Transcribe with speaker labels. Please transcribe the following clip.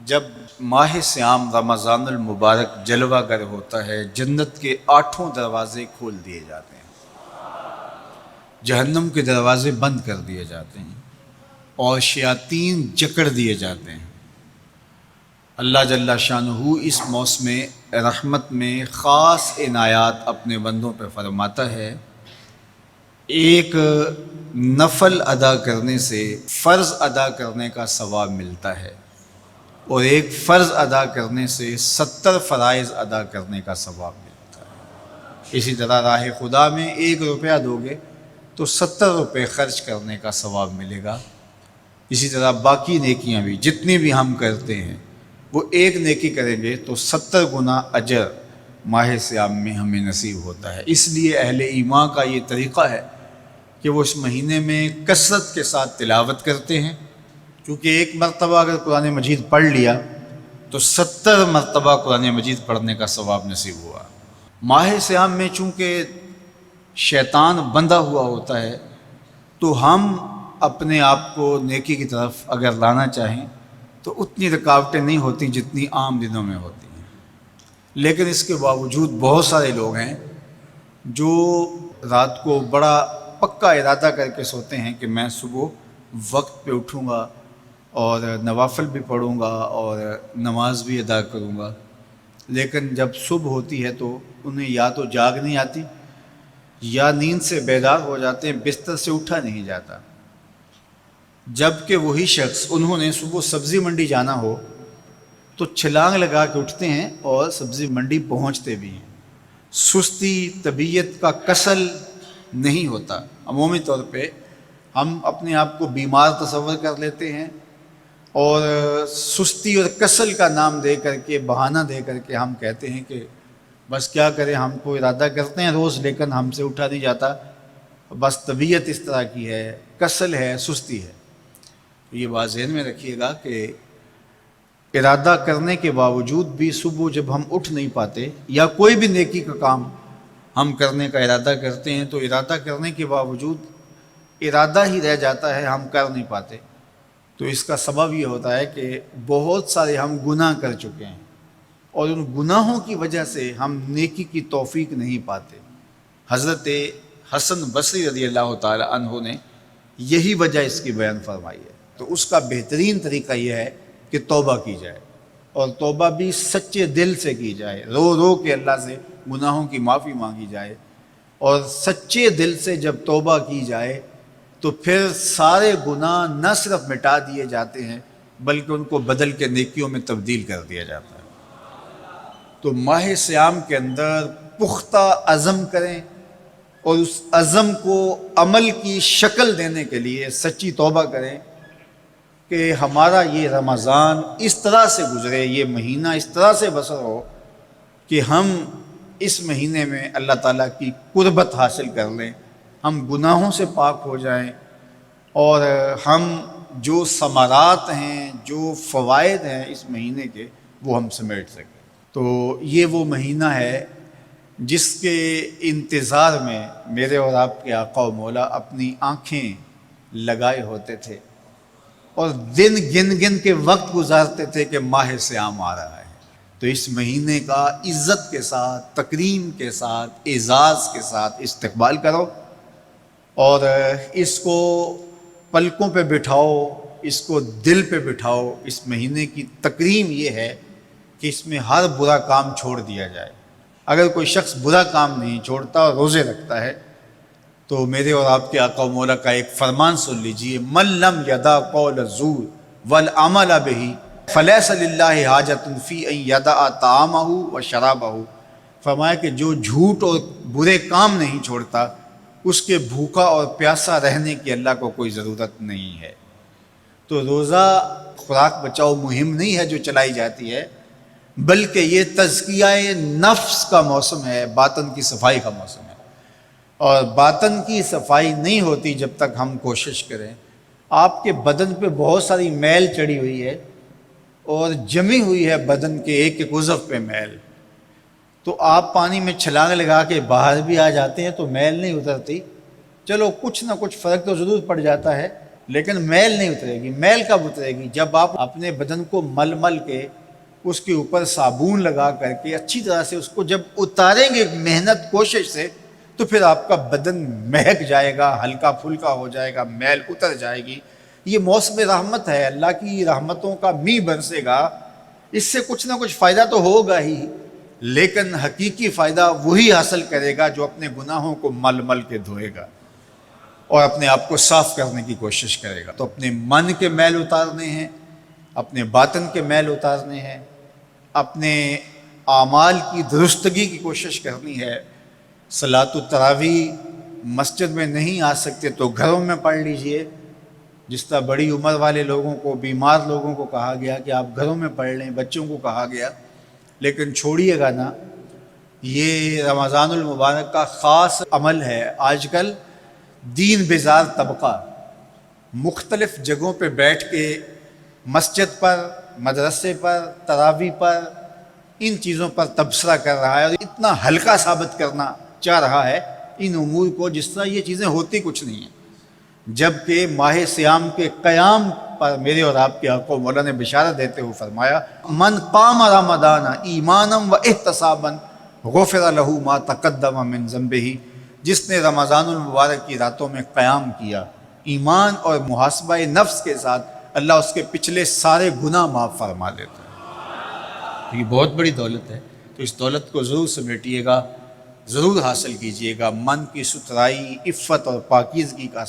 Speaker 1: جب ماہ سیام رمضان المبارک جلوہ گر ہوتا ہے، جنت کے 8 دروازے کھول دیے جاتے ہیں، جہنم کے دروازے بند کر دیے جاتے ہیں اور شیاطین جکڑ دیے جاتے ہیں۔ اللہ جل شانہ اس موسم رحمت میں خاص عنایات اپنے بندوں پہ فرماتا ہے۔ ایک نفل ادا کرنے سے فرض ادا کرنے کا ثواب ملتا ہے اور ایک فرض ادا کرنے سے 70 فرائض ادا کرنے کا ثواب ملتا ہے۔ اسی طرح راہ خدا میں 1 روپیہ دو گے تو 70 روپے خرچ کرنے کا ثواب ملے گا۔ اسی طرح باقی نیکیاں بھی جتنی بھی ہم کرتے ہیں، وہ ایک نیکی کریں گے تو 70 گنا اجر ماہ سیام میں ہمیں نصیب ہوتا ہے۔ اس لیے اہل ایمان کا یہ طریقہ ہے کہ وہ اس مہینے میں کثرت کے ساتھ تلاوت کرتے ہیں، کیونکہ ایک مرتبہ اگر قرآن مجید پڑھ لیا تو 70 مرتبہ قرآن مجید پڑھنے کا ثواب نصیب ہوا۔ ماہ سیام میں چونکہ شیطان بندھا ہوا ہوتا ہے، تو ہم اپنے آپ کو نیکی کی طرف اگر لانا چاہیں تو اتنی رکاوٹیں نہیں ہوتی جتنی عام دنوں میں ہوتی ہیں، لیکن اس کے باوجود بہت سارے لوگ ہیں جو رات کو بڑا پکا ارادہ کر کے سوتے ہیں کہ میں صبح وقت پہ اٹھوں گا اور نوافل بھی پڑھوں گا اور نماز بھی ادا کروں گا، لیکن جب صبح ہوتی ہے تو انہیں یا تو جاگ نہیں آتی یا نیند سے بیدار ہو جاتے ہیں، بستر سے اٹھا نہیں جاتا۔ جبکہ وہی شخص انہوں نے صبح سبزی منڈی جانا ہو تو چھلانگ لگا کے اٹھتے ہیں اور سبزی منڈی پہنچتے بھی ہیں۔ سستی، طبیعت کا کسل نہیں ہوتا۔ عمومی طور پہ ہم اپنے آپ کو بیمار تصور کر لیتے ہیں اور سستی اور کسل کا نام دے کر کے، بہانہ دے کر کے ہم کہتے ہیں کہ بس کیا کریں، ہم کو ارادہ کرتے ہیں روز لیکن ہم سے اٹھا نہیں جاتا، بس طبیعت اس طرح کی ہے، کسل ہے، سستی ہے۔ یہ بات ذہن میں رکھیے گا کہ ارادہ کرنے کے باوجود بھی صبح جب ہم اٹھ نہیں پاتے یا کوئی بھی نیکی کا کام ہم کرنے کا ارادہ کرتے ہیں تو ارادہ کرنے کے باوجود ارادہ ہی رہ جاتا ہے، ہم کر نہیں پاتے، تو اس کا سبب یہ ہوتا ہے کہ بہت سارے ہم گناہ کر چکے ہیں اور ان گناہوں کی وجہ سے ہم نیکی کی توفیق نہیں پاتے۔ حضرت حسن بصری رضی اللہ تعالی عنہ نے یہی وجہ اس کی بیان فرمائی ہے۔ تو اس کا بہترین طریقہ یہ ہے کہ توبہ کی جائے، اور توبہ بھی سچے دل سے کی جائے، رو رو کے اللہ سے گناہوں کی معافی مانگی جائے، اور سچے دل سے جب توبہ کی جائے تو پھر سارے گناہ نہ صرف مٹا دیے جاتے ہیں بلکہ ان کو بدل کے نیکیوں میں تبدیل کر دیا جاتا ہے۔ تو ماہ سیام کے اندر پختہ عزم کریں اور اس عزم کو عمل کی شکل دینے کے لیے سچی توبہ کریں کہ ہمارا یہ رمضان اس طرح سے گزرے، یہ مہینہ اس طرح سے بسر ہو کہ ہم اس مہینے میں اللہ تعالیٰ کی قربت حاصل کر لیں، ہم گناہوں سے پاک ہو جائیں اور ہم جو ثمرات ہیں، جو فوائد ہیں اس مہینے کے، وہ ہم سمیٹ سکیں۔ تو یہ وہ مہینہ ہے جس کے انتظار میں میرے اور آپ کے آقا و مولا اپنی آنکھیں لگائے ہوتے تھے اور دن گن گن کے وقت گزارتے تھے کہ ماہ سیام آ رہا ہے۔ تو اس مہینے کا عزت کے ساتھ، تکریم کے ساتھ، اعزاز کے ساتھ استقبال کرو اور اس کو پلکوں پہ بٹھاؤ، اس کو دل پہ بٹھاؤ۔ اس مہینے کی تکریم یہ ہے کہ اس میں ہر برا کام چھوڑ دیا جائے۔ اگر کوئی شخص برا کام نہیں چھوڑتا اور روزے رکھتا ہے تو میرے اور آپ کے آقا و مولا کا ایک فرمان سن لیجئے، من لم یدع قول الزور والعمل بہ فلیس للہ حاجۃ فی ان یدع طعامہ و شرابہ۔ فرمایا کہ جو جھوٹ اور برے کام نہیں چھوڑتا، اس کے بھوکا اور پیاسا رہنے کی اللہ کو کوئی ضرورت نہیں ہے۔ تو روزہ خوراک بچاؤ مہم نہیں ہے جو چلائی جاتی ہے، بلکہ یہ تزکیہ نفس کا موسم ہے، باطن کی صفائی کا موسم ہے، اور باطن کی صفائی نہیں ہوتی جب تک ہم کوشش کریں۔ آپ کے بدن پہ بہت ساری میل چڑھی ہوئی ہے اور جمی ہوئی ہے بدن کے ایک ایک عضو پہ میل، تو آپ پانی میں چھلانگ لگا کے باہر بھی آ جاتے ہیں تو میل نہیں اترتی، چلو کچھ نہ کچھ فرق تو ضرور پڑ جاتا ہے، لیکن میل نہیں اترے گی۔ میل کب اترے گی؟ جب آپ اپنے بدن کو مل مل کے اس کے اوپر صابن لگا کر کے اچھی طرح سے اس کو جب اتاریں گے محنت کوشش سے، تو پھر آپ کا بدن مہک جائے گا، ہلکا پھلکا ہو جائے گا، میل اتر جائے گی۔ یہ موسم رحمت ہے، اللہ کی رحمتوں کا می برسے گا، اس سے کچھ نہ کچھ فائدہ تو ہوگا ہی، لیکن حقیقی فائدہ وہی حاصل کرے گا جو اپنے گناہوں کو مل مل کے دھوئے گا اور اپنے آپ کو صاف کرنے کی کوشش کرے گا۔ تو اپنے من کے میل اتارنے ہیں، اپنے باطن کے میل اتارنے ہیں، اپنے اعمال کی درستگی کی کوشش کرنی ہے۔ صلاۃ التراویح مسجد میں نہیں آ سکتے تو گھروں میں پڑھ لیجئے، جس طرح بڑی عمر والے لوگوں کو، بیمار لوگوں کو کہا گیا کہ آپ گھروں میں پڑھ لیں، بچوں کو کہا گیا، لیکن چھوڑیے گا نا، یہ رمضان المبارک کا خاص عمل ہے۔ آج کل دین بیزار طبقہ مختلف جگہوں پہ بیٹھ کے مسجد پر، مدرسے پر، تراویح پر، ان چیزوں پر تبصرہ کر رہا ہے اور اتنا ہلکا ثابت کرنا چاہ رہا ہے ان امور کو، جس طرح یہ چیزیں ہوتی کچھ نہیں ہیں، جبکہ ماہ صیام کے قیام پر میرے اور آپ کے آقا مولا نے بشارت دیتے ہوئے فرمایا، من قام رمضان ایمانا و احتسابا غفر له ما تقدم من ذنبہ، جس نے رمضان المبارک کی راتوں میں قیام کیا ایمان اور محاسبہ نفس کے ساتھ، اللہ اس کے پچھلے سارے گناہ معاف فرما دیتا ہے۔ یہ بہت بڑی دولت ہے، تو اس دولت کو ضرور سمیٹیے گا، ضرور حاصل کیجیے گا۔ من کی ستھرائی، عفت اور پاکیزگی کا